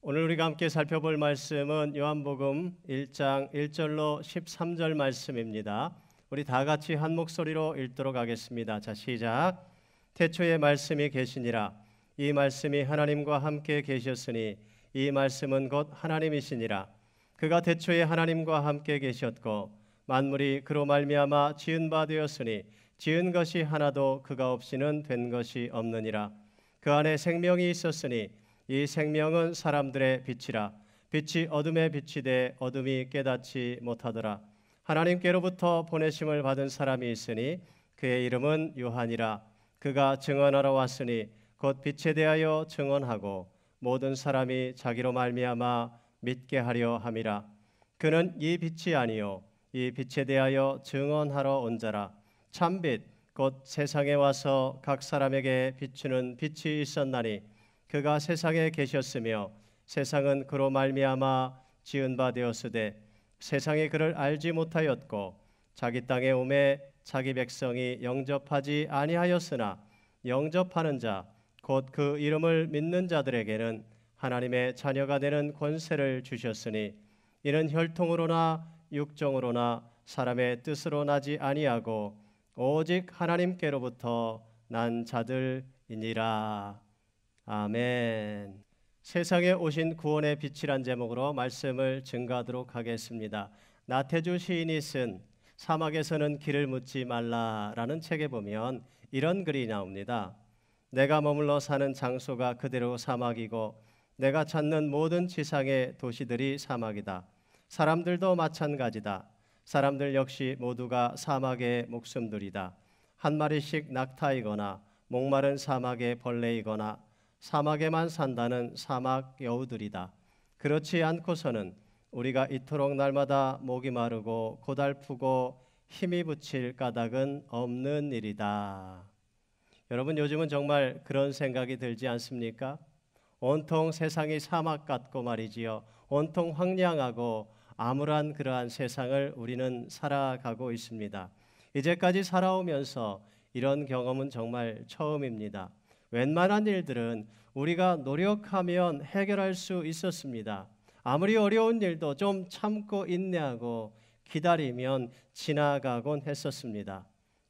오늘 우리가 함께 살펴볼 말씀은 요한복음 1장 1절로 13절 말씀입니다. 우리 다 같이 한 목소리로 읽도록 하겠습니다. 자, 시작. 태초에 말씀이 계시니라. 이 말씀이 하나님과 함께 계셨으니 이 말씀은 곧 하나님이시니라. 그가 태초에 하나님과 함께 계셨고 만물이 그로 말미암아 지은 바 되었으니 지은 것이 하나도 그가 없이는 된 것이 없느니라. 그 안에 생명이 있었으니 이 생명은 사람들의 빛이라. 빛이 어둠에 비치되 어둠이 깨닫지 못하더라. 하나님께로부터 보내심을 받은 사람이 있으니 그의 이름은 요한이라. 그가 증언하러 왔으니 곧 빛에 대하여 증언하고 모든 사람이 자기로 말미암아 믿게 하려 함이라. 그는 이 빛이 아니요 이 빛에 대하여 증언하러 온 자라. 참빛 곧 세상에 와서 각 사람에게 비추는 빛이 있었나니 그가 세상에 계셨으며 세상은 그로 말미암아 지은 바 되었으되 세상이 그를 알지 못하였고 자기 땅에 오매 자기 백성이 영접하지 아니하였으나 영접하는 자 곧 그 이름을 믿는 자들에게는 하나님의 자녀가 되는 권세를 주셨으니 이는 혈통으로나 육정으로나 사람의 뜻으로 나지 아니하고 오직 하나님께로부터 난 자들이니라. 아멘. 세상에 오신 구원의 빛이란 제목으로 말씀을 증거하도록 하겠습니다. 나태주 시인이 쓴 사막에서는 길을 묻지 말라라는 책에 보면 이런 글이 나옵니다. 내가 머물러 사는 장소가 그대로 사막이고 내가 찾는 모든 지상의 도시들이 사막이다. 사람들도 마찬가지다. 사람들 역시 모두가 사막의 목숨들이다. 한 마리씩 낙타이거나 목마른 사막의 벌레이거나 사막에만 산다는 사막 여우들이다. 그렇지 않고서는 우리가 이토록 날마다 목이 마르고 고달프고 힘이 붙일 까닭은 없는 일이다. 여러분, 요즘은 정말 그런 생각이 들지 않습니까? 온통 세상이 사막 같고 말이지요. 온통 황량하고 암울한 그러한 세상을 우리는 살아가고 있습니다. 이제까지 살아오면서 이런 경험은 정말 처음입니다. 웬만한 일들은 우리가 노력하면 해결할 수 있었습니다. 아무리 어려운 일도 좀 참고 인내하고 기다리면 지나가곤 했었습니다.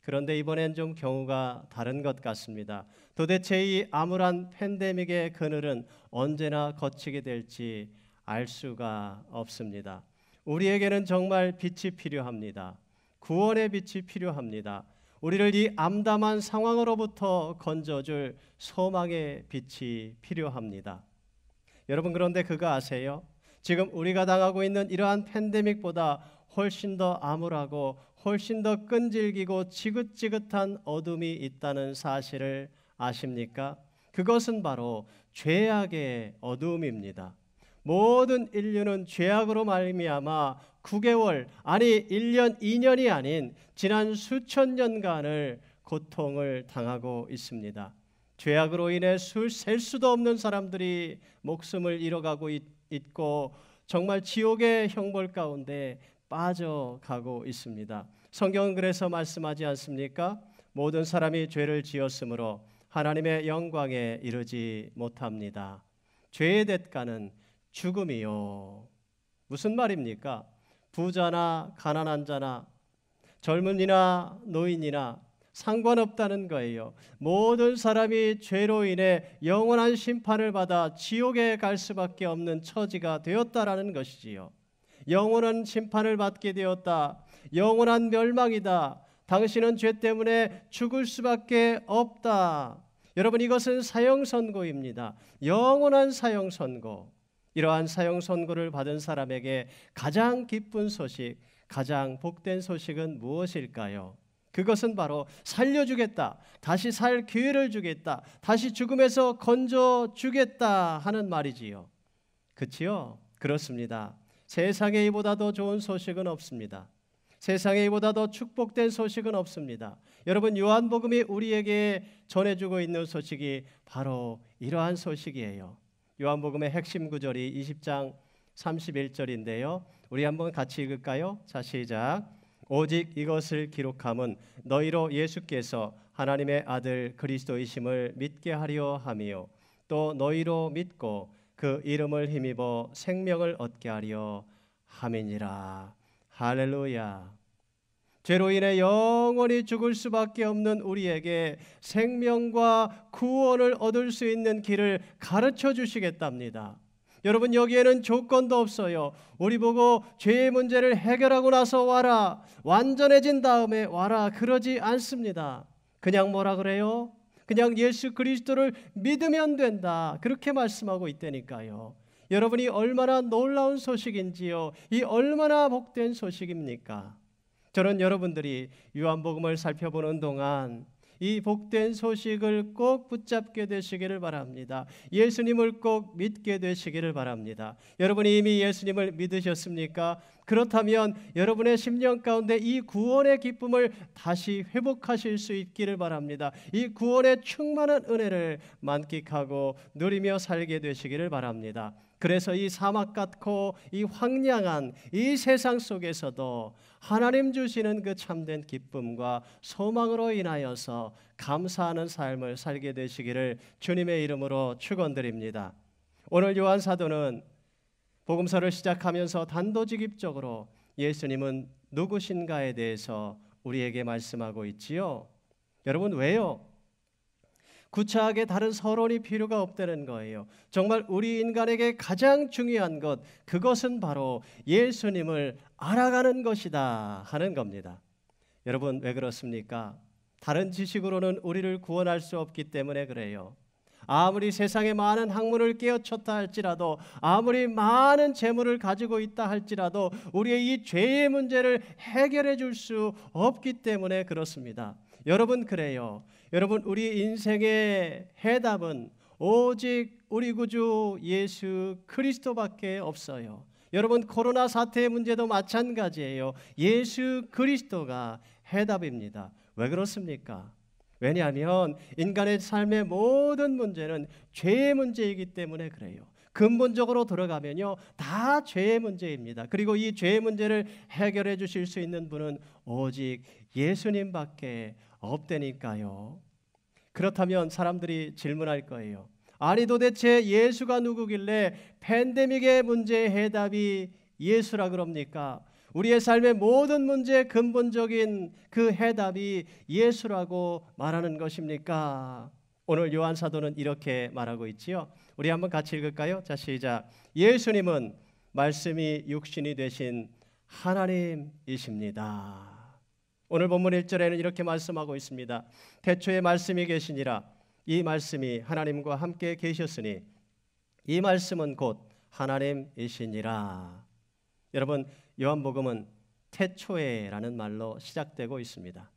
그런데 이번엔 좀 경우가 다른 것 같습니다. 도대체 이 암울한 팬데믹의 그늘은 언제나 거치게 될지 알 수가 없습니다. 우리에게는 정말 빛이 필요합니다. 구원의 빛이 필요합니다. 우리를 이 암담한 상황으로부터 건져줄 소망의 빛이 필요합니다. 여러분, 그런데 그거 아세요? 지금 우리가 당하고 있는 이러한 팬데믹보다 훨씬 더 암울하고 훨씬 더 끈질기고 지긋지긋한 어둠이 있다는 사실을 아십니까? 그것은 바로 죄악의 어둠입니다. 모든 인류는 죄악으로 말미암아 9개월, 아니 1년, 2년이 아닌 지난 수천 년간을 고통을 당하고 있습니다. 죄악으로 인해 셀 수도 없는 사람들이 목숨을 잃어가고 있고 정말 지옥의 형벌 가운데 빠져가고 있습니다. 성경은 그래서 말씀하지 않습니까? 모든 사람이 죄를 지었으므로 하나님의 영광에 이르지 못합니다. 죄의 대가는 죽음이요. 무슨 말입니까? 부자나 가난한 자나 젊은이나 노인이나 상관없다는 거예요. 모든 사람이 죄로 인해 영원한 심판을 받아 지옥에 갈 수밖에 없는 처지가 되었다라는 것이지요. 영원한 심판을 받게 되었다. 영원한 멸망이다. 당신은 죄 때문에 죽을 수밖에 없다. 여러분, 이것은 사형선고입니다. 영원한 사형선고. 이러한 사형선고를 받은 사람에게 가장 기쁜 소식, 가장 복된 소식은 무엇일까요? 그것은 바로 살려주겠다, 다시 살 기회를 주겠다, 다시 죽음에서 건져주겠다 하는 말이지요. 그렇지요? 그렇습니다. 세상에 이보다 더 좋은 소식은 없습니다. 세상에 이보다 더 축복된 소식은 없습니다. 여러분, 요한복음이 우리에게 전해주고 있는 소식이 바로 이러한 소식이에요. 요한복음의 핵심 구절이 20장 31절인데요. 우리 한번 같이 읽을까요? 자, 시작. 오직 이것을 기록함은 너희로 예수께서 하나님의 아들 그리스도이심을 믿게 하려 함이요 또 너희로 믿고 그 이름을 힘입어 생명을 얻게 하려 함이니라. 할렐루야. 죄로 인해 영원히 죽을 수밖에 없는 우리에게 생명과 구원을 얻을 수 있는 길을 가르쳐 주시겠답니다. 여러분, 여기에는 조건도 없어요. 우리 보고 죄의 문제를 해결하고 나서 와라, 완전해진 다음에 와라, 그러지 않습니다. 그냥 뭐라 그래요? 그냥 예수 그리스도를 믿으면 된다, 그렇게 말씀하고 있다니까요. 여러분이 얼마나 놀라운 소식인지요. 이 얼마나 복된 소식입니까? 저는 여러분들이 요한복음을 살펴보는 동안 이 복된 소식을 꼭 붙잡게 되시기를 바랍니다. 예수님을 꼭 믿게 되시기를 바랍니다. 여러분이 이미 예수님을 믿으셨습니까? 그렇다면 여러분의 심령 가운데 이 구원의 기쁨을 다시 회복하실 수 있기를 바랍니다. 이 구원의 충만한 은혜를 만끽하고 누리며 살게 되시기를 바랍니다. 그래서 이 사막 같고 이 황량한 이 세상 속에서도 하나님 주시는 그 참된 기쁨과 소망으로 인하여서 감사하는 삶을 살게 되시기를 주님의 이름으로 축원드립니다. 오늘 요한 사도는 복음서를 시작하면서 단도직입적으로 예수님은 누구신가에 대해서 우리에게 말씀하고 있지요. 여러분, 왜요? 구차하게 다른 서론이 필요가 없다는 거예요. 정말 우리 인간에게 가장 중요한 것, 그것은 바로 예수님을 알아가는 것이다 하는 겁니다. 여러분, 왜 그렇습니까? 다른 지식으로는 우리를 구원할 수 없기 때문에 그래요. 아무리 세상에 많은 학문을 깨우쳤다 할지라도, 아무리 많은 재물을 가지고 있다 할지라도 우리의 이 죄의 문제를 해결해 줄 수 없기 때문에 그렇습니다. 여러분, 그래요. 여러분, 우리 인생의 해답은 오직 우리 구주 예수 그리스도밖에 없어요. 여러분, 코로나 사태의 문제도 마찬가지예요. 예수 그리스도가 해답입니다. 왜 그렇습니까? 왜냐하면 인간의 삶의 모든 문제는 죄의 문제이기 때문에 그래요. 근본적으로 들어가면요, 다 죄의 문제입니다. 그리고 이 죄의 문제를 해결해 주실 수 있는 분은 오직 예수님밖에 없다니까요. 그렇다면 사람들이 질문할 거예요. 아니, 도대체 예수가 누구길래 팬데믹의 문제의 해답이 예수라 그럽니까? 우리의 삶의 모든 문제의 근본적인 그 해답이 예수라고 말하는 것입니까? 오늘 요한 사도는 이렇게 말하고 있지요. 우리 한번 같이 읽을까요? 자, 시작. 예수님은 말씀이 육신이 되신 하나님이십니다. 오늘 본문 1절에는 이렇게 말씀하고 있습니다. 태초에 말씀이 계시니라. 이 말씀이 하나님과 함께 계셨으니 이 말씀은 곧 하나님이시니라. 여러분, 요한복음은 태초에라는 말로 시작되고 있습니다.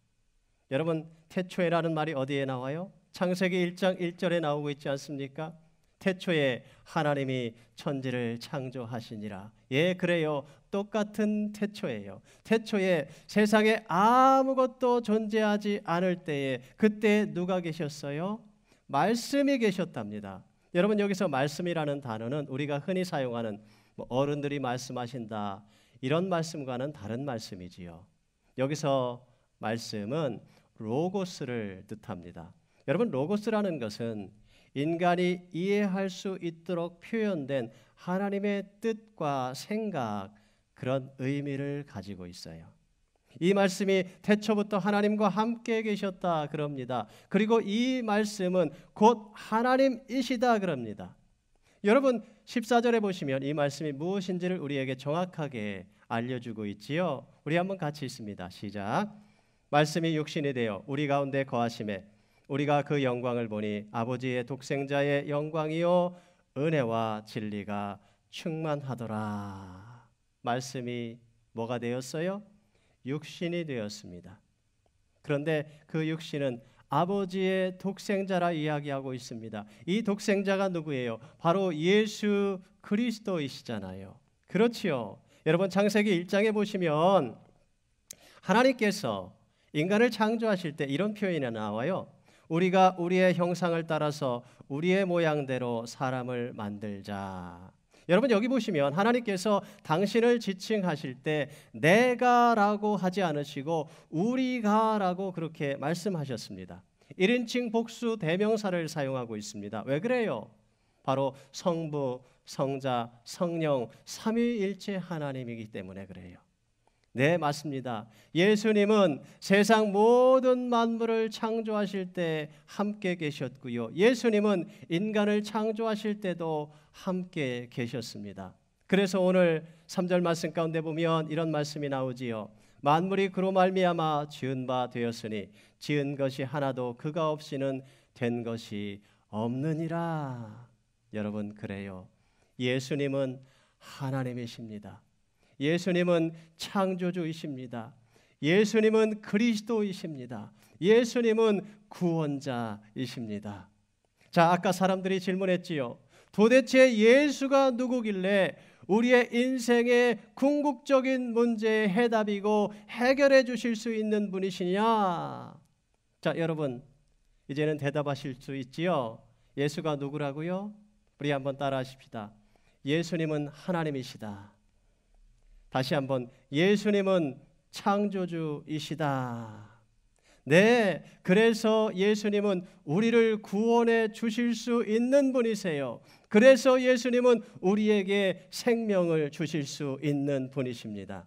여러분, 태초에라는 말이 어디에 나와요? 창세기 1장 1절에 나오고 있지 않습니까? 태초에 하나님이 천지를 창조하시니라. 예, 그래요. 똑같은 태초예요. 태초에 세상에 아무것도 존재하지 않을 때에 그때 누가 계셨어요? 말씀이 계셨답니다. 여러분, 여기서 말씀이라는 단어는 우리가 흔히 사용하는 어른들이 말씀하신다, 이런 말씀과는 다른 말씀이지요. 여기서 말씀은 로고스를 뜻합니다. 여러분, 로고스라는 것은 인간이 이해할 수 있도록 표현된 하나님의 뜻과 생각, 그런 의미를 가지고 있어요. 이 말씀이 태초부터 하나님과 함께 계셨다 그럽니다. 그리고 이 말씀은 곧 하나님이시다 그럽니다. 여러분, 14절에 보시면 이 말씀이 무엇인지를 우리에게 정확하게 알려주고 있지요. 우리 한번 같이 읽습니다. 시작. 말씀이 육신이 되어 우리 가운데 거하심에 우리가 그 영광을 보니 아버지의 독생자의 영광이요 은혜와 진리가 충만하더라. 말씀이 뭐가 되었어요? 육신이 되었습니다. 그런데 그 육신은 아버지의 독생자라 이야기하고 있습니다. 이 독생자가 누구예요? 바로 예수 그리스도이시잖아요. 그렇지요. 여러분, 창세기 1장에 보시면 하나님께서 인간을 창조하실 때 이런 표현이 나와요. 우리가 우리의 형상을 따라서 우리의 모양대로 사람을 만들자. 여러분, 여기 보시면 하나님께서 당신을 지칭하실 때 내가라고 하지 않으시고 우리가라고 그렇게 말씀하셨습니다. 1인칭 복수 대명사를 사용하고 있습니다. 왜 그래요? 바로 성부, 성자, 성령 삼위일체 하나님이기 때문에 그래요. 네, 맞습니다. 예수님은 세상 모든 만물을 창조하실 때 함께 계셨고요. 예수님은 인간을 창조하실 때도 함께 계셨습니다. 그래서 오늘 3절 말씀 가운데 보면 이런 말씀이 나오지요. 만물이 그로 말미암아 지은 바 되었으니 지은 것이 하나도 그가 없이는 된 것이 없느니라. 여러분, 그래요. 예수님은 하나님이십니다. 예수님은 창조주이십니다. 예수님은 그리스도이십니다. 예수님은 구원자이십니다. 자, 아까 사람들이 질문했지요. 도대체 예수가 누구길래 우리의 인생의 궁극적인 문제의 해답이고 해결해 주실 수 있는 분이시냐? 자, 여러분, 이제는 대답하실 수 있지요. 예수가 누구라고요? 우리 한번 따라하십시다. 예수님은 하나님이시다. 다시 한번, 예수님은 창조주이시다. 네, 그래서 예수님은 우리를 구원해 주실 수 있는 분이세요. 그래서 예수님은 우리에게 생명을 주실 수 있는 분이십니다.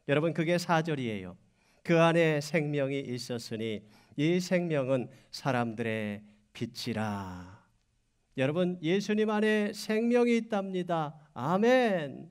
여러분, 그게 4절이에요. 그 안에 생명이 있었으니 이 생명은 사람들의 빛이라. 여러분, 예수님 안에 생명이 있답니다. 아멘.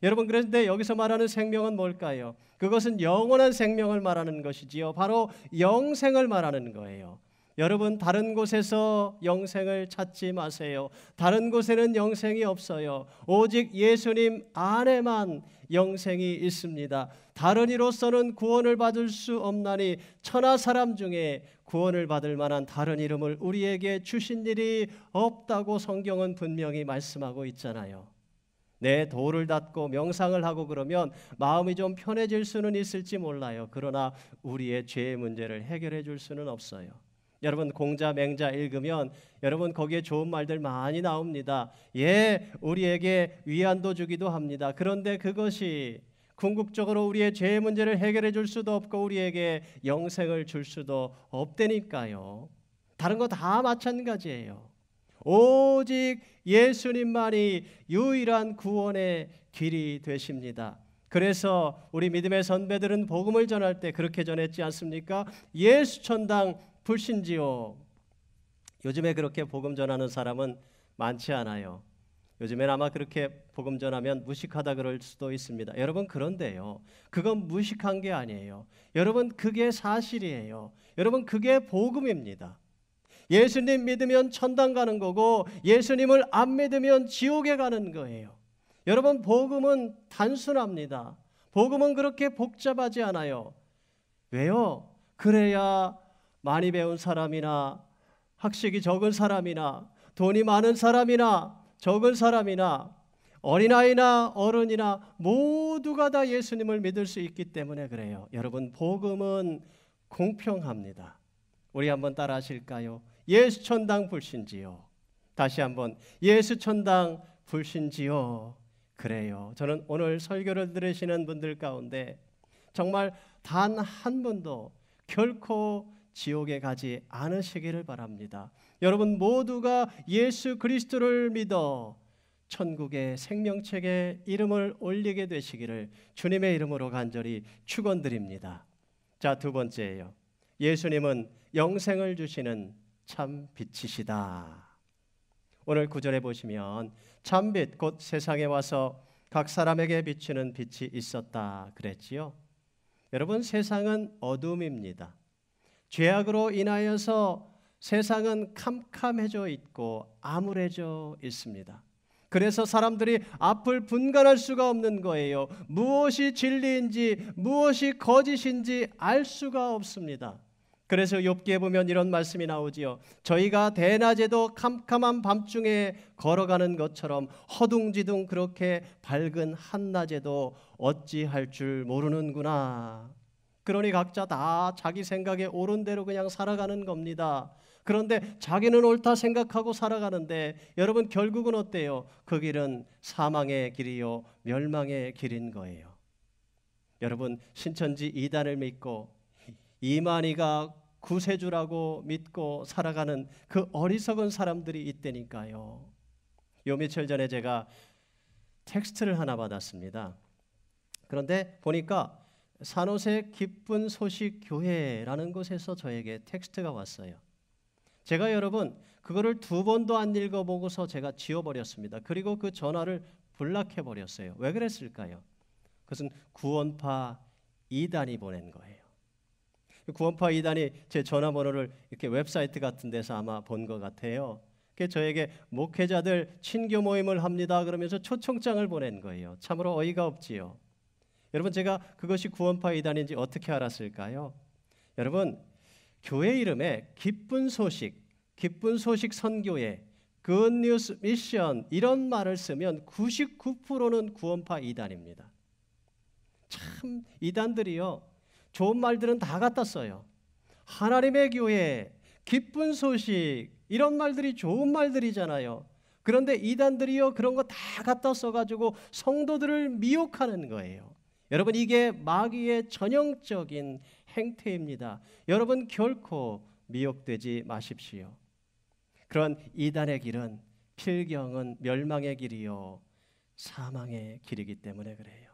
여러분, 그런데 여기서 말하는 생명은 뭘까요? 그것은 영원한 생명을 말하는 것이지요. 바로 영생을 말하는 거예요. 여러분, 다른 곳에서 영생을 찾지 마세요. 다른 곳에는 영생이 없어요. 오직 예수님 안에만 영생이 있습니다. 다른 이로서는 구원을 받을 수 없나니 천하 사람 중에 구원을 받을 만한 다른 이름을 우리에게 주신 일이 없다고 성경은 분명히 말씀하고 있잖아요. 내 도를 닫고 명상을 하고 그러면 마음이 좀 편해질 수는 있을지 몰라요. 그러나 우리의 죄의 문제를 해결해 줄 수는 없어요. 여러분, 공자 맹자 읽으면 여러분 거기에 좋은 말들 많이 나옵니다. 예, 우리에게 위안도 주기도 합니다. 그런데 그것이 궁극적으로 우리의 죄의 문제를 해결해 줄 수도 없고 우리에게 영생을 줄 수도 없다니까요. 다른 거 다 마찬가지예요. 오직 예수님만이 유일한 구원의 길이 되십니다. 그래서 우리 믿음의 선배들은 복음을 전할 때 그렇게 전했지 않습니까? 예수 천당 불신지요. 요즘에 그렇게 복음 전하는 사람은 많지 않아요. 요즘엔 아마 그렇게 복음 전하면 무식하다 그럴 수도 있습니다. 여러분, 그런데요, 그건 무식한 게 아니에요. 여러분, 그게 사실이에요. 여러분, 그게 복음입니다. 예수님 믿으면 천당 가는 거고 예수님을 안 믿으면 지옥에 가는 거예요. 여러분, 복음은 단순합니다. 복음은 그렇게 복잡하지 않아요. 왜요? 그래야 많이 배운 사람이나 학식이 적은 사람이나 돈이 많은 사람이나 적은 사람이나 어린아이나 어른이나 모두가 다 예수님을 믿을 수 있기 때문에 그래요. 여러분, 복음은 공평합니다. 우리 한번 따라 하실까요? 예수 천당 불신지요. 다시 한번, 예수 천당 불신지요. 그래요. 저는 오늘 설교를 들으시는 분들 가운데 정말 단 한 분도 결코 지옥에 가지 않으시기를 바랍니다. 여러분 모두가 예수 그리스도를 믿어 천국의 생명책에 이름을 올리게 되시기를 주님의 이름으로 간절히 축원드립니다. 자, 두 번째예요. 예수님은 영생을 주시는 참 빛이시다. 오늘 9절에 보시면 참빛 곧 세상에 와서 각 사람에게 비추는 빛이 있었다 그랬지요. 여러분, 세상은 어둠입니다. 죄악으로 인하여서 세상은 캄캄해져 있고 암울해져 있습니다. 그래서 사람들이 앞을 분간할 수가 없는 거예요. 무엇이 진리인지 무엇이 거짓인지 알 수가 없습니다. 그래서 욥기에 보면 이런 말씀이 나오지요. 저희가 대낮에도 캄캄한 밤중에 걸어가는 것처럼 허둥지둥 그렇게 밝은 한낮에도 어찌할 줄 모르는구나. 그러니 각자 다 자기 생각에 옳은 대로 그냥 살아가는 겁니다. 그런데 자기는 옳다 생각하고 살아가는데 여러분, 결국은 어때요? 그 길은 사망의 길이요 멸망의 길인 거예요. 여러분, 신천지 이단을 믿고 이만희가 구세주라고 믿고 살아가는 그 어리석은 사람들이 있다니까요. 요 며칠 전에 제가 텍스트를 하나 받았습니다. 그런데 보니까 산호세 기쁜 소식 교회라는 곳에서 저에게 텍스트가 왔어요. 제가 여러분 그거를 2번도 안 읽어보고서 제가 지워버렸습니다. 그리고 그 전화를 블락해버렸어요. 왜 그랬을까요? 그것은 구원파 이단이 보낸 거예요. 구원파 이단이 제 전화번호를 이렇게 웹사이트 같은 데서 아마 본 것 같아요. 저에게 목회자들 친교 모임을 합니다 그러면서 초청장을 보낸 거예요. 참으로 어이가 없지요. 여러분 제가 그것이 구원파 이단인지 어떻게 알았을까요? 여러분 교회 이름에 기쁜 소식 선교회, 굿뉴스 미션 이런 말을 쓰면 99%는 구원파 이단입니다. 참 이단들이요 좋은 말들은 다 갖다 써요. 하나님의 교회, 기쁜 소식 이런 말들이 좋은 말들이잖아요. 그런데 이단들이요 그런 거 다 갖다 써가지고 성도들을 미혹하는 거예요. 여러분 이게 마귀의 전형적인 행태입니다. 여러분 결코 미혹되지 마십시오. 그런 이단의 길은 필경은 멸망의 길이요 사망의 길이기 때문에 그래요.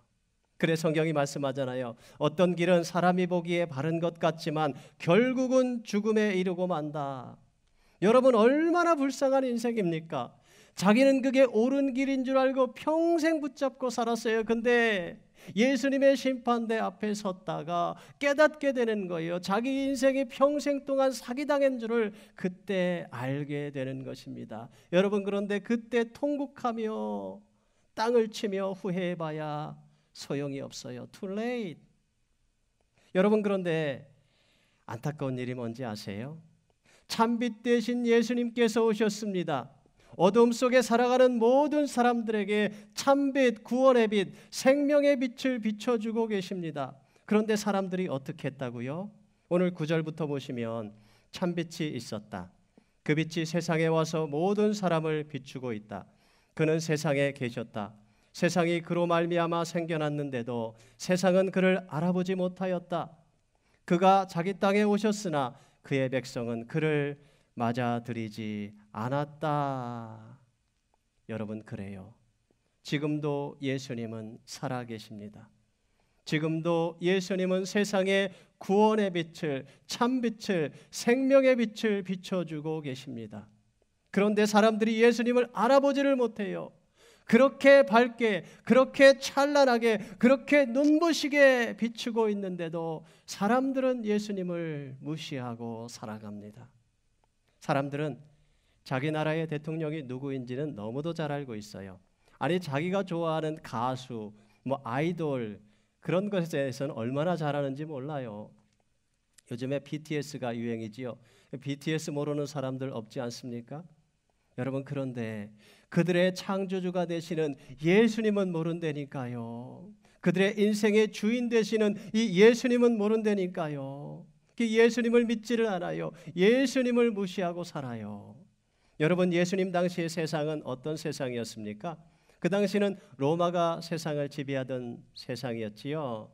그래 성경이 말씀하잖아요. 어떤 길은 사람이 보기에 바른 것 같지만 결국은 죽음에 이르고 만다. 여러분 얼마나 불쌍한 인생입니까? 자기는 그게 옳은 길인 줄 알고 평생 붙잡고 살았어요. 근데 예수님의 심판대 앞에 섰다가 깨닫게 되는 거예요. 자기 인생이 평생 동안 사기당한 줄을 그때 알게 되는 것입니다. 여러분 그런데 그때 통곡하며 땅을 치며 후회해봐야 소용이 없어요. Too late. 여러분 그런데 안타까운 일이 뭔지 아세요? 참빛 대신 예수님께서 오셨습니다. 어둠 속에 살아가는 모든 사람들에게 참빛, 구원의 빛, 생명의 빛을 비춰주고 계십니다. 그런데 사람들이 어떻게 했다고요? 오늘 9절부터 보시면 참빛이 있었다. 그 빛이 세상에 와서 모든 사람을 비추고 있다. 그는 세상에 계셨다. 세상이 그로 말미암아 생겨났는데도 세상은 그를 알아보지 못하였다. 그가 자기 땅에 오셨으나 그의 백성은 그를 맞아들이지 않았다. 여러분 그래요. 지금도 예수님은 살아계십니다. 지금도 예수님은 세상에 구원의 빛을, 참빛을, 생명의 빛을 비춰주고 계십니다. 그런데 사람들이 예수님을 알아보지를 못해요. 그렇게 밝게, 그렇게 찬란하게, 그렇게 눈부시게 비추고 있는데도 사람들은 예수님을 무시하고 살아갑니다. 사람들은 자기 나라의 대통령이 누구인지는 너무도 잘 알고 있어요. 아니 자기가 좋아하는 가수, 아이돌 그런 것에 대해서는 얼마나 잘하는지 몰라요. 요즘에 BTS가 유행이지요. BTS 모르는 사람들 없지 않습니까? 여러분 그런데 그들의 창조주가 되시는 예수님은 모른다니까요. 그들의 인생의 주인 되시는 이 예수님은 모른다니까요. 예수님을 믿지를 않아요. 예수님을 무시하고 살아요. 여러분 예수님 당시의 세상은 어떤 세상이었습니까? 그 당시는 로마가 세상을 지배하던 세상이었지요.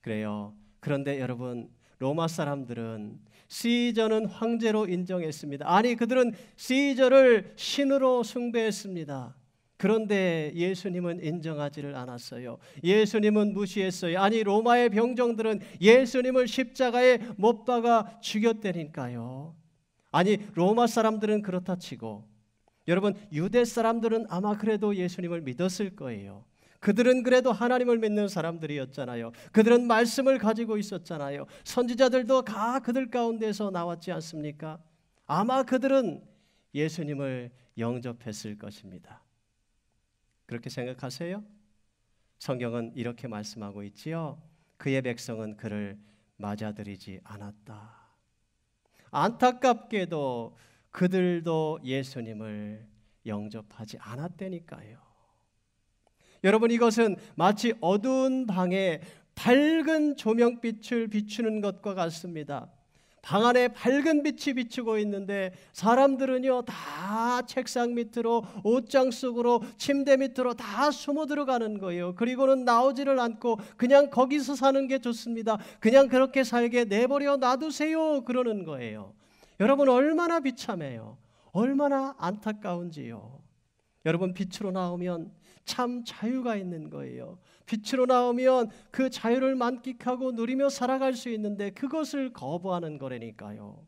그래요. 그런데 여러분 로마 사람들은 시저는 황제로 인정했습니다. 아니 그들은 시저를 신으로 숭배했습니다. 그런데 예수님은 인정하지를 않았어요. 예수님은 무시했어요. 아니 로마의 병정들은 예수님을 십자가에 못 박아 죽였다니까요. 아니 로마 사람들은 그렇다 치고 여러분 유대 사람들은 아마 그래도 예수님을 믿었을 거예요. 그들은 그래도 하나님을 믿는 사람들이었잖아요. 그들은 말씀을 가지고 있었잖아요. 선지자들도 다 그들 가운데서 나왔지 않습니까? 아마 그들은 예수님을 영접했을 것입니다. 그렇게 생각하세요? 성경은 이렇게 말씀하고 있지요. 그의 백성은 그를 맞아들이지 않았다. 안타깝게도 그들도 예수님을 영접하지 않았다니까요. 여러분 이것은 마치 어두운 방에 밝은 조명빛을 비추는 것과 같습니다. 방 안에 밝은 빛이 비추고 있는데 사람들은요 다 책상 밑으로 옷장 속으로 침대 밑으로 다 숨어 들어가는 거예요. 그리고는 나오지를 않고 그냥 거기서 사는 게 좋습니다. 그냥 그렇게 살게 내버려 놔두세요 그러는 거예요. 여러분 얼마나 비참해요. 얼마나 안타까운지요. 여러분, 빛으로 나오면 참 자유가 있는 거예요. 빛으로 나오면 그 자유를 만끽하고 누리며 살아갈 수 있는데 그것을 거부하는 거라니까요.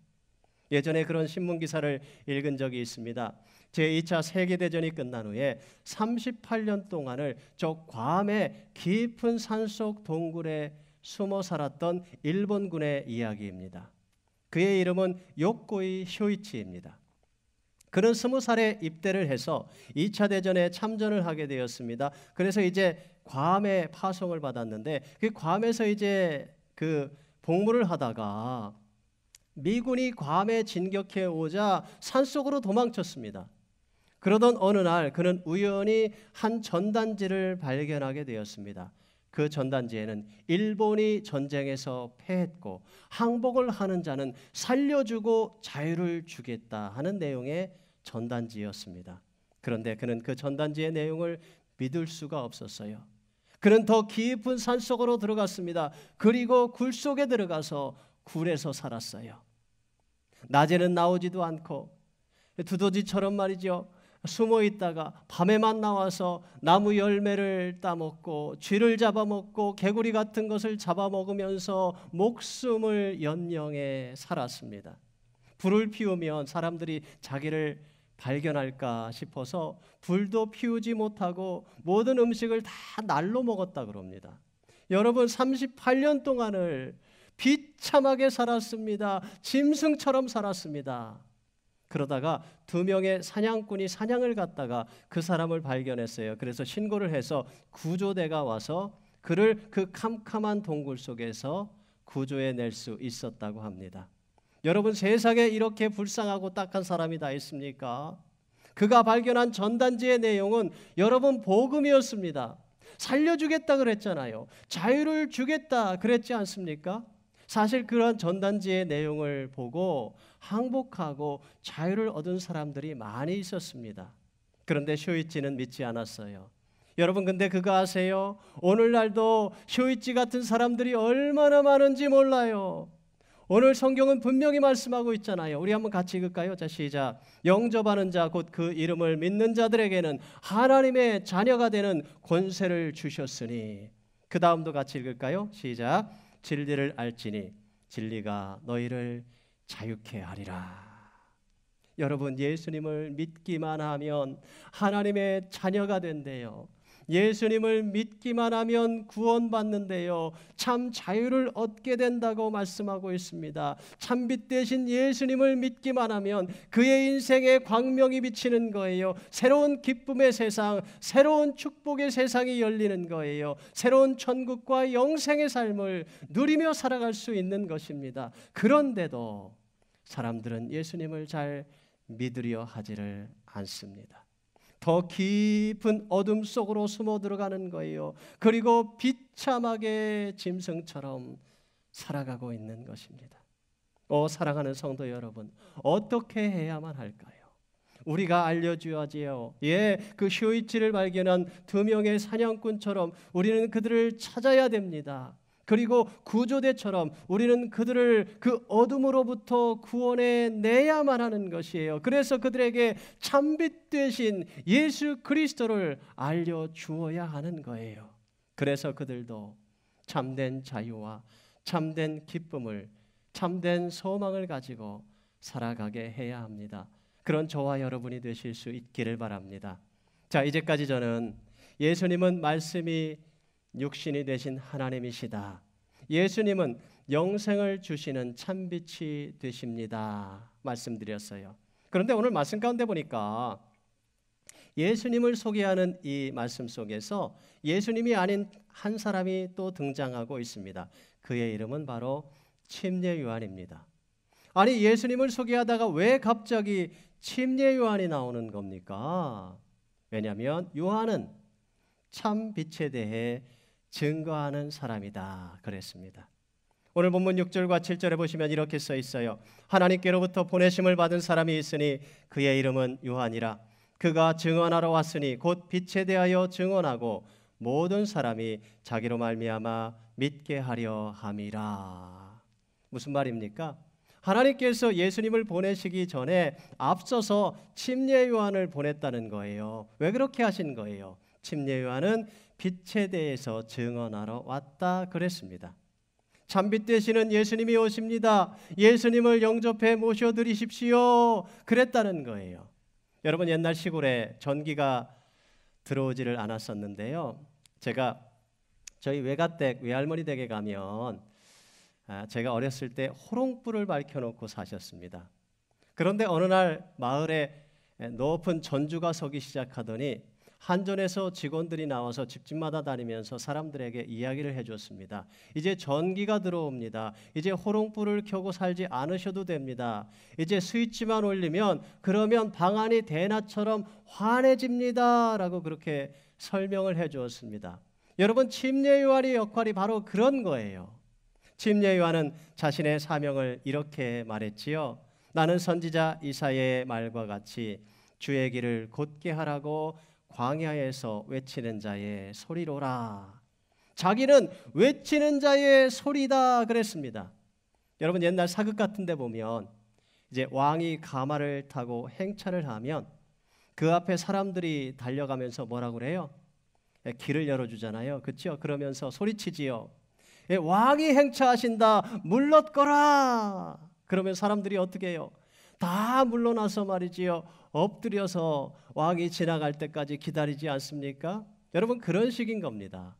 예전에 그런 신문 기사를 읽은 적이 있습니다. 제2차 세계대전이 끝난 후에 38년 동안을 저 괌의 깊은 산속 동굴에 숨어 살았던 일본군의 이야기입니다. 그의 이름은 요코이 쇼이치입니다. 그는 20살에 입대를 해서 2차 대전에 참전을 하게 되었습니다. 그래서 이제 괌에 파송을 받았는데 그 괌에서 이제 그 복무를 하다가 미군이 괌에 진격해 오자 산속으로 도망쳤습니다. 그러던 어느 날 그는 우연히 한 전단지를 발견하게 되었습니다. 그 전단지에는 일본이 전쟁에서 패했고 항복을 하는 자는 살려주고 자유를 주겠다 하는 내용의 전단지였습니다. 그런데 그는 그 전단지의 내용을 믿을 수가 없었어요. 그는 더 깊은 산속으로 들어갔습니다. 그리고 굴 속에 들어가서 굴에서 살았어요. 낮에는 나오지도 않고 두더지처럼 말이죠, 숨어 있다가 밤에만 나와서 나무 열매를 따먹고 쥐를 잡아먹고 개구리 같은 것을 잡아먹으면서 목숨을 연명해 살았습니다. 불을 피우면 사람들이 자기를 발견할까 싶어서 불도 피우지 못하고 모든 음식을 다 날로 먹었다 그럽니다. 여러분, 38년 동안을 비참하게 살았습니다. 짐승처럼 살았습니다. 그러다가 2명의 사냥꾼이 사냥을 갔다가 그 사람을 발견했어요. 그래서 신고를 해서 구조대가 와서 그를 그 캄캄한 동굴 속에서 구조해낼 수 있었다고 합니다. 여러분, 세상에 이렇게 불쌍하고 딱한 사람이 다 있습니까? 그가 발견한 전단지의 내용은 여러분 복음이었습니다. 살려주겠다 그랬잖아요. 자유를 주겠다 그랬지 않습니까? 사실 그런 전단지의 내용을 보고 항복하고 자유를 얻은 사람들이 많이 있었습니다. 그런데 쇼이치는 믿지 않았어요. 여러분, 근데 그거 아세요? 오늘날도 쇼이치 같은 사람들이 얼마나 많은지 몰라요. 오늘 성경은 분명히 말씀하고 있잖아요. 우리 한번 같이 읽을까요? 자, 시작. 영접하는 자 곧 그 이름을 믿는 자들에게는 하나님의 자녀가 되는 권세를 주셨으니. 그 다음도 같이 읽을까요? 시작. 진리를 알지니 진리가 너희를 자유케 하리라. 여러분, 예수님을 믿기만 하면 하나님의 자녀가 된대요. 예수님을 믿기만 하면 구원받는데요, 참 자유를 얻게 된다고 말씀하고 있습니다. 참빛 대신 예수님을 믿기만 하면 그의 인생에 광명이 비치는 거예요. 새로운 기쁨의 세상, 새로운 축복의 세상이 열리는 거예요. 새로운 천국과 영생의 삶을 누리며 살아갈 수 있는 것입니다. 그런데도 사람들은 예수님을 잘 믿으려 하지를 않습니다. 더 깊은 어둠 속으로 숨어 들어가는 거예요. 그리고 비참하게 짐승처럼 살아가고 있는 것입니다. 사랑하는 성도 여러분, 어떻게 해야만 할까요? 우리가 알려줘야지요. 그 쇼이치를 발견한 2명의 사냥꾼처럼 우리는 그들을 찾아야 됩니다. 그리고 구조대처럼 우리는 그들을 그 어둠으로부터 구원해 내야만 하는 것이에요. 그래서 그들에게 참빛 되신 예수 그리스도를 알려주어야 하는 거예요. 그래서 그들도 참된 자유와 참된 기쁨을, 참된 소망을 가지고 살아가게 해야 합니다. 그런 저와 여러분이 되실 수 있기를 바랍니다. 자, 이제까지 저는 예수님은 말씀이 육신이 되신 하나님이시다, 예수님은 영생을 주시는 참빛이 되십니다 말씀드렸어요. 그런데 오늘 말씀 가운데 보니까 예수님을 소개하는 이 말씀 속에서 예수님이 아닌 한 사람이 또 등장하고 있습니다. 그의 이름은 바로 침례 요한입니다. 아니, 예수님을 소개하다가 왜 갑자기 침례 요한이 나오는 겁니까? 왜냐하면 요한은 참 빛에 대해 증거하는 사람이다 그랬습니다. 오늘 본문 6절과 7절에 보시면 이렇게 써 있어요. 하나님께로부터 보내심을 받은 사람이 있으니 그의 이름은 요한이라. 그가 증언하러 왔으니 곧 빛에 대하여 증언하고 모든 사람이 자기로 말미암아 믿게 하려 함이라. 무슨 말입니까? 하나님께서 예수님을 보내시기 전에 앞서서 침례 요한을 보냈다는 거예요. 왜 그렇게 하신 거예요? 침례 요한은 빛에 대해서 증언하러 왔다 그랬습니다. 참빛 되시는 예수님이 오십니다. 예수님을 영접해 모셔드리십시오. 그랬다는 거예요. 여러분, 옛날 시골에 전기가 들어오지를 않았었는데요. 제가 저희 외가댁 외할머니 댁에 가면 제가 어렸을 때 호롱불을 밝혀놓고 사셨습니다. 그런데 어느 날 마을에 높은 전주가 서기 시작하더니 한전에서 직원들이 나와서 집집마다 다니면서 사람들에게 이야기를 해줬습니다. 이제 전기가 들어옵니다. 이제 호롱불을 켜고 살지 않으셔도 됩니다. 이제 스위치만 올리면 그러면 방안이 대낮처럼 환해집니다. 라고 그렇게 설명을 해주었습니다. 여러분, 침례 요한의 역할이 바로 그런 거예요. 침례 요한은 자신의 사명을 이렇게 말했지요. 나는 선지자 이사야의 말과 같이 주의 길을 곧게 하라고 광야에서 외치는 자의 소리로라. 자기는 외치는 자의 소리다 그랬습니다. 여러분, 옛날 사극 같은 데 보면 이제 왕이 가마를 타고 행차를 하면 그 앞에 사람들이 달려가면서 뭐라고 그래요? 길을 열어주잖아요. 그렇죠? 그러면서 소리치지요. 왕이 행차하신다. 물러거라. 그러면 사람들이 어떻게 해요? 다 물러나서 말이지요. 엎드려서 왕이 지나갈 때까지 기다리지 않습니까? 여러분, 그런 식인 겁니다.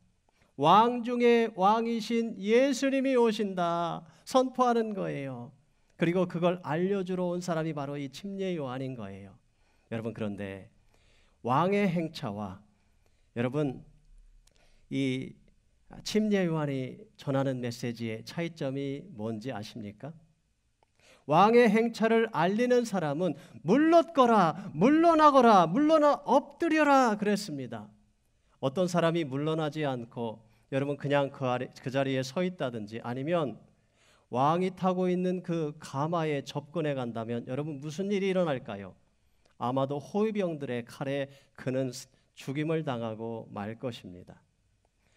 왕 중에 왕이신 예수님이 오신다 선포하는 거예요. 그리고 그걸 알려주러 온 사람이 바로 이 침례 요한인 거예요. 여러분, 그런데 왕의 행차와 여러분 이 침례 요한이 전하는 메시지의 차이점이 뭔지 아십니까? 왕의 행차를 알리는 사람은 물러거라, 물러나거라, 물러나 엎드려라 그랬습니다. 어떤 사람이 물러나지 않고 여러분 그냥 그 자리에 서 있다든지 아니면 왕이 타고 있는 그 가마에 접근해 간다면 여러분 무슨 일이 일어날까요? 아마도 호위병들의 칼에 그는 죽임을 당하고 말 것입니다.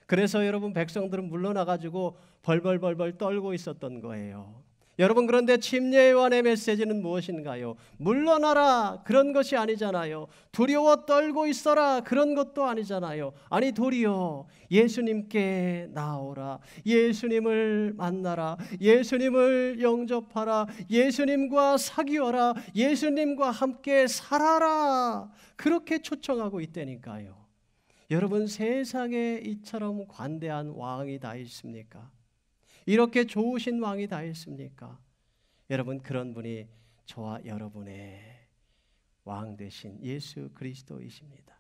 그래서 여러분 백성들은 물러나가지고 벌벌벌벌 떨고 있었던 거예요. 여러분, 그런데 침례 요한의 메시지는 무엇인가요? 물러나라 그런 것이 아니잖아요. 두려워 떨고 있어라 그런 것도 아니잖아요. 아니, 도리어 예수님께 나오라, 예수님을 만나라, 예수님을 영접하라, 예수님과 사귀어라, 예수님과 함께 살아라, 그렇게 초청하고 있다니까요. 여러분, 세상에 이처럼 관대한 왕이 다 있습니까? 이렇게 좋으신 왕이 다 있습니까? 여러분, 그런 분이 저와 여러분의 왕 되신 예수 그리스도이십니다.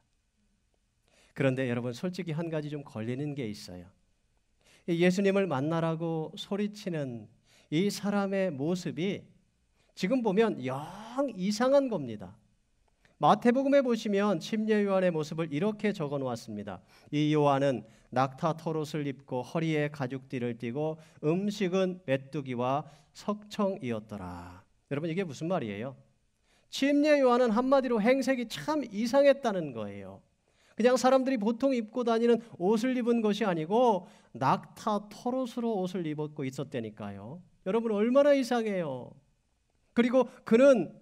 그런데 여러분, 솔직히 한 가지 좀 걸리는 게 있어요. 예수님을 만나라고 소리치는 이 사람의 모습이 지금 보면 영 이상한 겁니다. 마태복음에 보시면 침례 요한의 모습을 이렇게 적어 놓았습니다. 이 요한은 낙타 털옷을 입고 허리에 가죽띠를 띠고 음식은 메뚜기와 석청이었더라. 여러분, 이게 무슨 말이에요? 침례 요한은 한마디로 행색이 참 이상했다는 거예요. 그냥 사람들이 보통 입고 다니는 옷을 입은 것이 아니고 낙타 털옷으로 옷을 입고 있었다니까요. 여러분, 얼마나 이상해요. 그리고 그는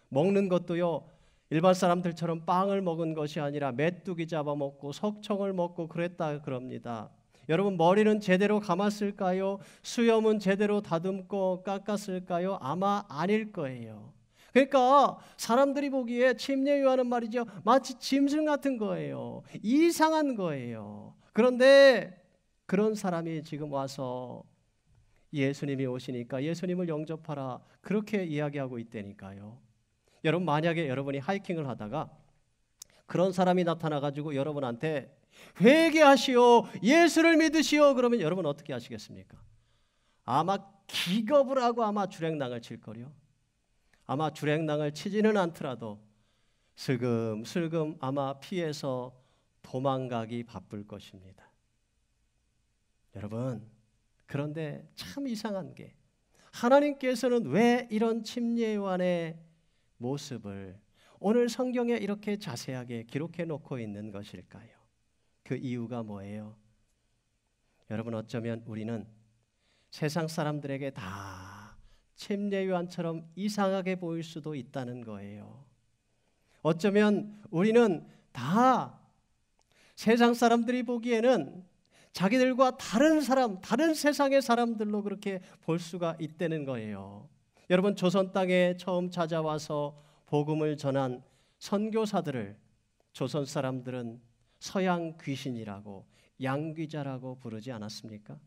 먹는 것도요, 일반 사람들처럼 빵을 먹은 것이 아니라 메뚜기 잡아먹고 석청을 먹고 그랬다 그럽니다. 여러분, 머리는 제대로 감았을까요? 수염은 제대로 다듬고 깎았을까요? 아마 아닐 거예요. 그러니까 사람들이 보기에 침례 요한은 말이죠, 마치 짐승 같은 거예요. 이상한 거예요. 그런데 그런 사람이 지금 와서 예수님이 오시니까 예수님을 영접하라 그렇게 이야기하고 있다니까요. 여러분, 만약에 여러분이 하이킹을 하다가 그런 사람이 나타나가지고 여러분한테 회개하시오, 예수를 믿으시오 그러면 여러분 어떻게 하시겠습니까? 아마 기겁을 하고 아마 주랭랑을 칠 거요. 아마 주랭랑을 치지는 않더라도 슬금슬금 아마 피해서 도망가기 바쁠 것입니다. 여러분, 그런데 참 이상한 게 하나님께서는 왜 이런 침례 요한의 모습을 오늘 성경에 이렇게 자세하게 기록해 놓고 있는 것일까요? 그 이유가 뭐예요? 여러분, 어쩌면 우리는 세상 사람들에게 다 침례 요한처럼 이상하게 보일 수도 있다는 거예요. 어쩌면 우리는 다 세상 사람들이 보기에는 자기들과 다른 사람, 다른 세상의 사람들로 그렇게 볼 수가 있다는 거예요. 여러분, 조선 땅에 처음 찾아와서 복음을 전한 선교사들을 조선 사람들은 서양 귀신이라고, 양귀자라고 부르지 않았습니까?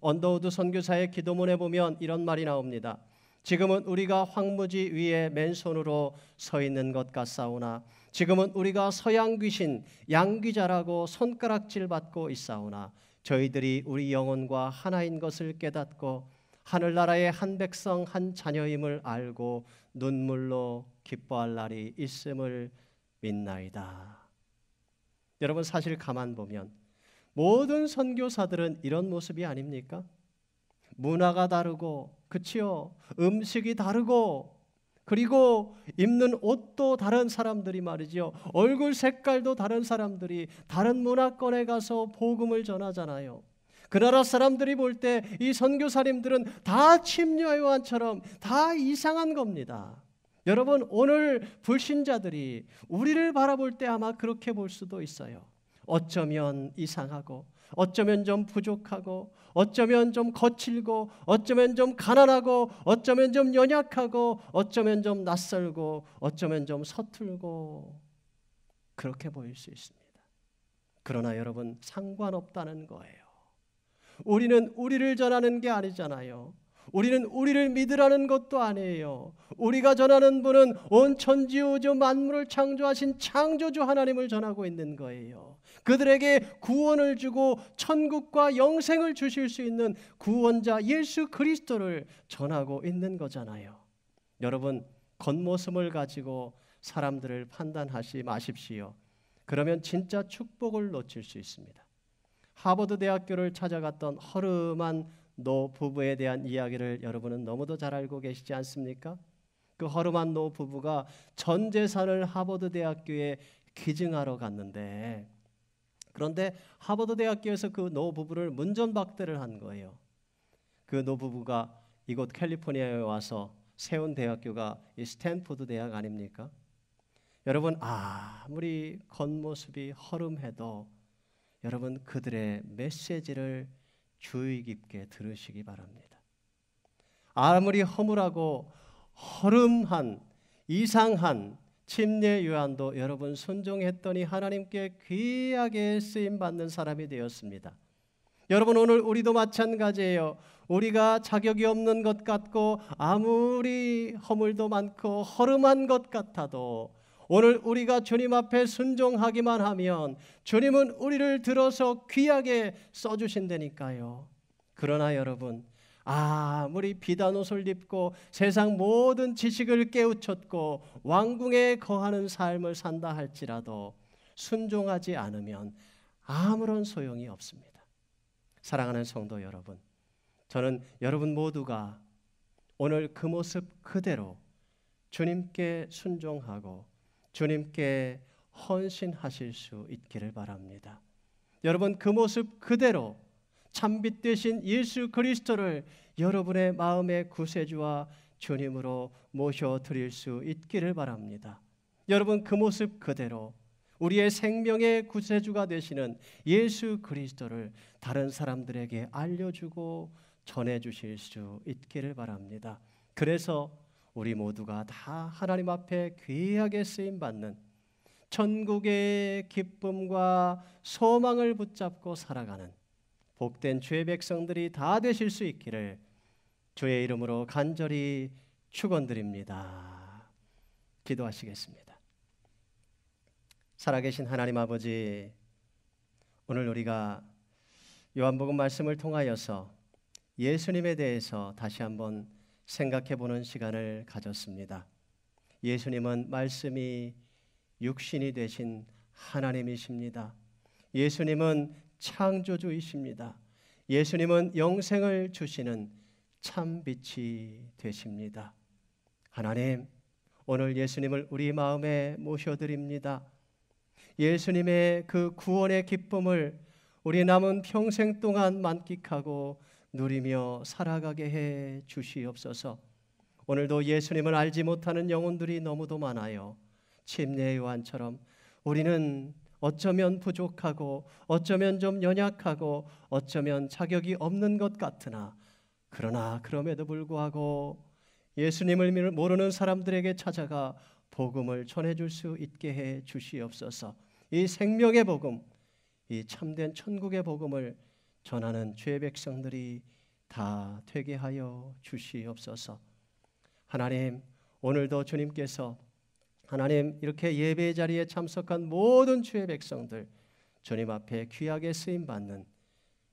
언더우드 선교사의 기도문에 보면 이런 말이 나옵니다. 지금은 우리가 황무지 위에 맨손으로 서 있는 것 같사오나 지금은 우리가 서양 귀신 양귀자라고 손가락질 받고 있사오나 저희들이 우리 영혼과 하나인 것을 깨닫고 하늘나라의 한 백성 한 자녀임을 알고 눈물로 기뻐할 날이 있음을 믿나이다. 여러분, 사실 가만 보면 모든 선교사들은 이런 모습이 아닙니까? 문화가 다르고, 그치요? 음식이 다르고, 그리고 입는 옷도 다른 사람들이 말이죠. 얼굴 색깔도 다른 사람들이 다른 문화권에 가서 복음을 전하잖아요. 그 나라 사람들이 볼 때 이 선교사님들은 다 침례 요한처럼 다 이상한 겁니다. 여러분, 오늘 불신자들이 우리를 바라볼 때 아마 그렇게 볼 수도 있어요. 어쩌면 이상하고, 어쩌면 좀 부족하고, 어쩌면 좀 거칠고, 어쩌면 좀 가난하고, 어쩌면 좀 연약하고, 어쩌면 좀 낯설고, 어쩌면 좀 서툴고, 그렇게 보일 수 있습니다. 그러나 여러분, 상관없다는 거예요. 우리는 우리를 전하는 게 아니잖아요. 우리는 우리를 믿으라는 것도 아니에요. 우리가 전하는 분은 온 천지우주 만물을 창조하신 창조주 하나님을 전하고 있는 거예요. 그들에게 구원을 주고 천국과 영생을 주실 수 있는 구원자 예수 그리스도를 전하고 있는 거잖아요. 여러분, 겉모습을 가지고 사람들을 판단하지 마십시오. 그러면 진짜 축복을 놓칠 수 있습니다. 하버드 대학교를 찾아갔던 허름한 노 부부에 대한 이야기를 여러분은 너무도 잘 알고 계시지 않습니까? 그 허름한 노 부부가 전 재산을 하버드 대학교에 기증하러 갔는데, 그런데 하버드 대학교에서 그 노 부부를 문전박대를 한 거예요. 그 노 부부가 이곳 캘리포니아에 와서 세운 대학교가 이 스탠포드 대학 아닙니까? 여러분, 아무리 겉모습이 허름해도 여러분, 그들의 메시지를 주의 깊게 들으시기 바랍니다. 아무리 허물하고 허름한 이상한 침례 요한도 여러분 순종했더니 하나님께 귀하게 쓰임받는 사람이 되었습니다. 여러분, 오늘 우리도 마찬가지예요. 우리가 자격이 없는 것 같고 아무리 허물도 많고 허름한 것 같아도 오늘 우리가 주님 앞에 순종하기만 하면 주님은 우리를 들어서 귀하게 써주신다니까요. 그러나 여러분, 아무리 비단 옷을 입고 세상 모든 지식을 깨우쳤고 왕궁에 거하는 삶을 산다 할지라도 순종하지 않으면 아무런 소용이 없습니다. 사랑하는 성도 여러분, 저는 여러분 모두가 오늘 그 모습 그대로 주님께 순종하고 주님께 헌신하실 수 있기를 바랍니다. 여러분, 그 모습 그대로 참빛 되신 예수 그리스도를 여러분의 마음의 구세주와 주님으로 모셔드릴 수 있기를 바랍니다. 여러분, 그 모습 그대로 우리의 생명의 구세주가 되시는 예수 그리스도를 다른 사람들에게 알려주고 전해주실 수 있기를 바랍니다. 그래서 우리 모두가 다 하나님 앞에 귀하게 쓰임받는 천국의 기쁨과 소망을 붙잡고 살아가는 복된 주의 백성들이 다 되실 수 있기를 주의 이름으로 간절히 축원드립니다. 기도하시겠습니다. 살아계신 하나님 아버지, 오늘 우리가 요한복음 말씀을 통하여서 예수님에 대해서 다시 한번 생각해보는 시간을 가졌습니다. 예수님은 말씀이 육신이 되신 하나님이십니다. 예수님은 창조주이십니다. 예수님은 영생을 주시는 참빛이 되십니다. 하나님, 오늘 예수님을 우리 마음에 모셔드립니다. 예수님의 그 구원의 기쁨을 우리 남은 평생 동안 만끽하고 누리며 살아가게 해 주시옵소서. 오늘도 예수님을 알지 못하는 영혼들이 너무도 많아요. 침례 요한처럼 우리는 어쩌면 부족하고 어쩌면 좀 연약하고 어쩌면 자격이 없는 것 같으나 그러나 그럼에도 불구하고 예수님을 모르는 사람들에게 찾아가 복음을 전해줄 수 있게 해 주시옵소서. 이 생명의 복음, 이 참된 천국의 복음을 전하는 주의 백성들이 다 되게 하여 주시옵소서. 하나님, 오늘도 주님께서 하나님 이렇게 예배 자리에 참석한 모든 주의 백성들 주님 앞에 귀하게 쓰임 받는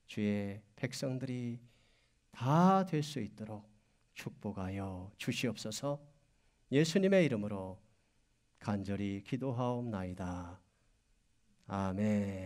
주의 백성들이 다 될 수 있도록 축복하여 주시옵소서. 예수님의 이름으로 간절히 기도하옵나이다. 아멘.